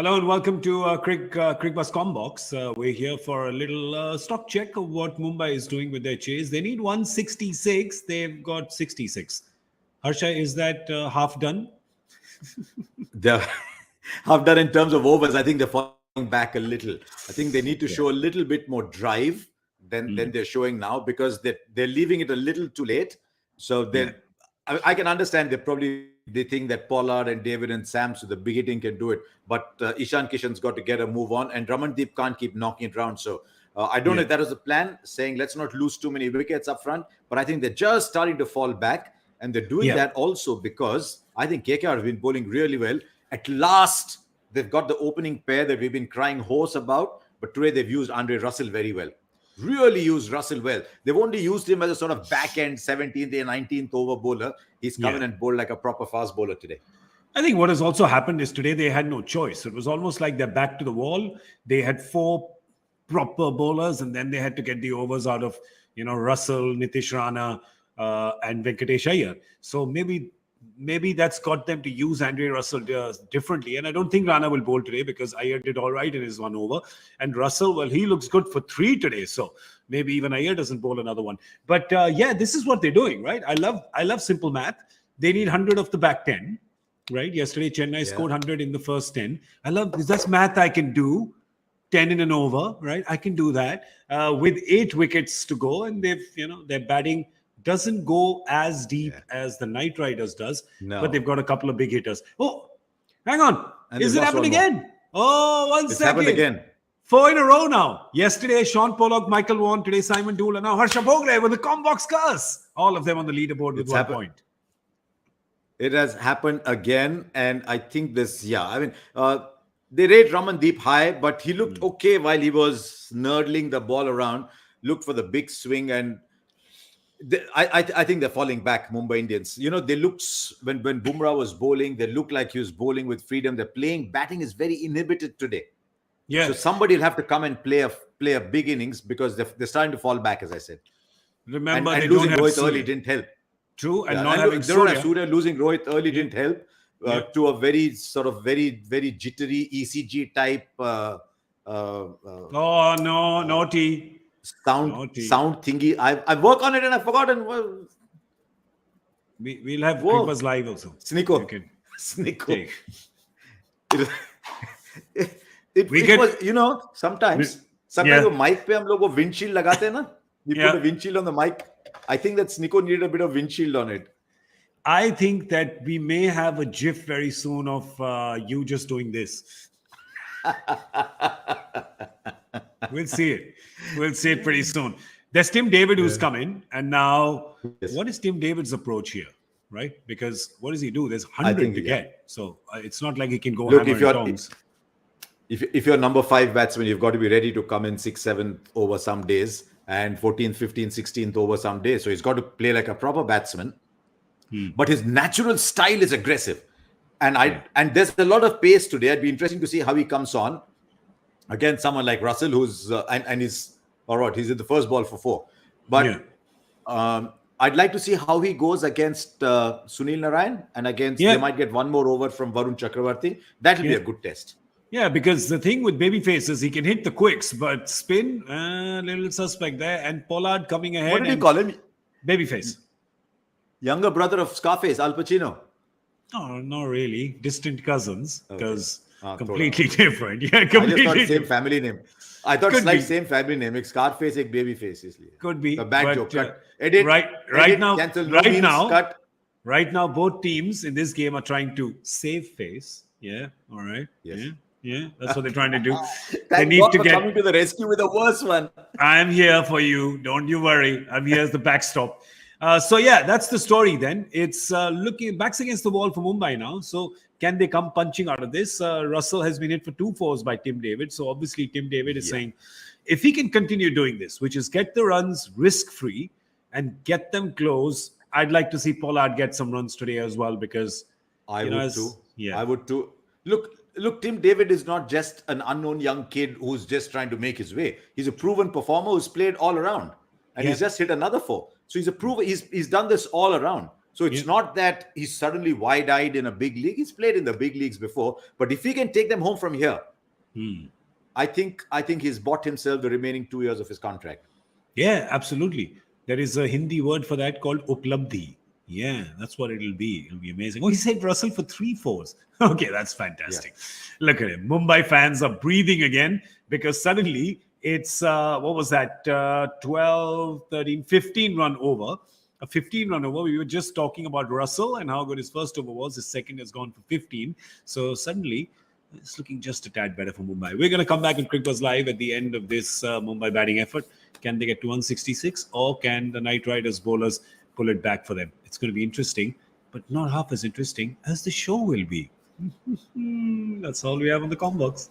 Hello and welcome to Cricbuzz Comm Box. We're here for a little stock check of what Mumbai is doing with their chase. They need 166. They've got 66. Harsha, is that half done? They're half done in terms of overs. I think they're falling back a little. I think they need to show a little bit more drive than they're showing now, because they're leaving it a little too late. So I can understand they think that Pollard and David and Sam, so the big hitting can do it. But Ishan Kishan's got to get a move on, and Ramandeep can't keep knocking it around. So I don't know if that was the plan, saying let's not lose too many wickets up front. But I think they're just starting to fall back, and they're doing that also because I think KKR has been bowling really well. At last, they've got the opening pair that we've been crying hoarse about. But today they've used Andre Russell very well. Really used Russell well. They've only used him as a sort of back-end 17th and 19th over bowler. He's come in and bowled like a proper fast bowler today. I think what has also happened is today they had no choice. It was almost like they're back to the wall. They had four proper bowlers, and then they had to get the overs out of, Russell, Nitish Rana, and Venkatesh Iyer. So maybe that's got them to use Andre Russell differently. And I don't think Rana will bowl today because Iyer did all right in his one over. And Russell, well, he looks good for 3 today. So maybe even Iyer doesn't bowl another one. But this is what they're doing, right? I love simple math. They need 100 of the back 10, right? Yesterday, Chennai scored 100 in the first 10. I love this. That's math I can do. 10 in an over, right? I can do that with 8 wickets to go. And their batting doesn't go as deep as the Knight Riders does, but they've got a couple of big hitters. Oh, hang on. Is it happening again? Oh, one second. It's happened again. 4 in a row now. Yesterday, Sean Pollock, Michael Vaughan. Today, Simon Dool. And now Harsha Bhogle with the Comm Box curse. All of them on the leaderboard with 1 point. It has happened again. And I think they rate Ramandeep high, but he looked okay while he was nurdling the ball around. Looked for the big swing, and I think they're falling back, Mumbai Indians. They looked, when Bumrah was bowling, they looked like he was bowling with freedom. Batting is very inhibited today. Yeah. So somebody will have to come and play a big innings, because they're starting to fall back, as I said. Remember, and losing Rohit early didn't help. True, and not having Surya. They don't have Surya. Losing Rohit early didn't help to a very very jittery ECG type. Naughty. Sound thingy. I work on it and I've forgotten. We'll have Cricbuzz live also. Snicko. It was, sometimes वो mic पे हम लोग वो windshield लगाते हैं ना. We put a windshield on the mic. I think that Snicko needed a bit of windshield on it. I think that we may have a gif very soon of you just doing this. We'll see it. We'll see it pretty soon. There's Tim David who's come in. And now, what is Tim David's approach here? Right? Because what does he do? There's 100 to get. So it's not like he can go hammer and tongs. If you're number 5 batsman, you've got to be ready to come in 6th, 7th over some days, and 14th, 15th, 16th over some days. So he's got to play like a proper batsman. But his natural style is aggressive. And there's a lot of pace today. It'd be interesting to see how he comes on against someone like Russell, who's he's all right. He's in the first ball for 4. But I'd like to see how he goes against Sunil Narayan, and against they might get one more over from Varun Chakravarti. That'll be a good test. Yeah, because the thing with Babyface is he can hit the quicks, but spin, little suspect there. And Pollard coming ahead. What did you call him? Babyface. Younger brother of Scarface, Al Pacino. No, not really. Distant cousins, because completely different. Yeah, completely. I just thought same family name. I thought it's like same family name. Like Scarface, like Babyface. Could be. A bad joke. Edit. Right now, both teams in this game are trying to save face. Yeah. All right. Yes. Yeah. That's what they're trying to do. They need to get coming to the rescue with the worst one. I'm here for you. Don't you worry. I'm here as the backstop. That's the story then. It's looking backs against the wall for Mumbai now. So can they come punching out of this? Russell has been hit for 2 fours by Tim David. So obviously Tim David is saying, if he can continue doing this, which is get the runs risk-free and get them close, I'd like to see Pollard get some runs today as well, because I would too. Yeah, I would too. Look, Tim David is not just an unknown young kid who's just trying to make his way. He's a proven performer who's played all around, and he's just hit another 4. So he's a proven. He's done this all around. So it's not that he's suddenly wide-eyed in a big league. He's played in the big leagues before. But if he can take them home from here, I think he's bought himself the remaining 2 years of his contract. Yeah, absolutely. There is a Hindi word for that called uplabdhi. Yeah, that's what it'll be. It'll be amazing. Oh, he said Russell for 3 fours. Okay, that's fantastic. Yeah. Look at him. Mumbai fans are breathing again because suddenly it's, what was that, 12, 13, 15 run over. A 15 run over. We were just talking about Russell and how good his first over was. His second has gone for 15. So suddenly, it's looking just a tad better for Mumbai. We're going to come back in Cricbuzz Live at the end of this Mumbai batting effort. Can they get to 166 or can the Knight Riders bowlers pull it back for them? It's going to be interesting, but not half as interesting as the show will be. That's all we have on the Comm Box.